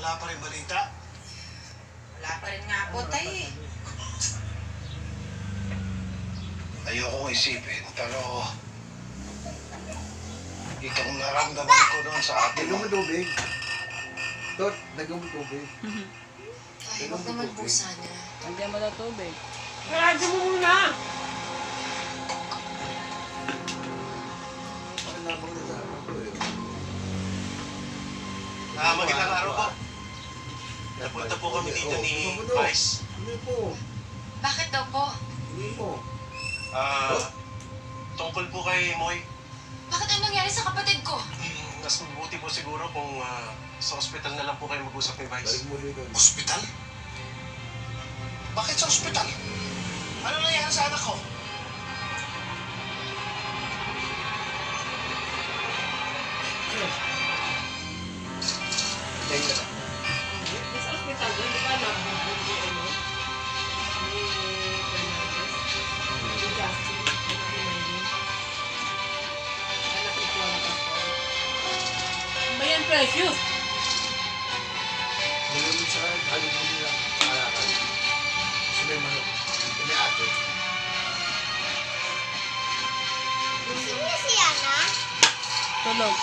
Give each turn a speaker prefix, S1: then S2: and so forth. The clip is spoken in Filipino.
S1: wala pa rin balita?
S2: Wala pa rin nga po, tay.
S1: Ayokong isipin, pero itong naramdaman ko noon sa atin.
S3: Lagyan mo tubig. Tot, lagyan mo tubig.
S2: Ay, huwag naman po sana.
S4: Nandiyan mo na tubig.
S5: Sarado mo muna!
S3: Pakinabang na sa akin ko eh.
S1: Magandang araw po. Napunta po kami dito ni Vice.
S3: Hindi po.
S2: Bakit daw po?
S3: Hindi po.
S1: Tungkol po kay Moy.
S2: Bakit anong nangyari sa kapatid ko?
S1: Mas mabuti po siguro kung sa ospital na lang po kayo mag-usap ni
S3: Balik
S1: Vice.
S3: mo dito.
S1: Ospital? Bakit sa ospital? Ano nangyari sa anak ko?
S3: Tingnan na.
S5: Sa hospital, hindi ka alam mo kung ano? Ni Fernandez. Ni Justin. Ni Maylin. Anak ni Kuala Pastor. Bayan Precious!
S3: Malamig sa akin, halin mo nila. Alakan. Kasi may manok. May ate.
S4: Tulog.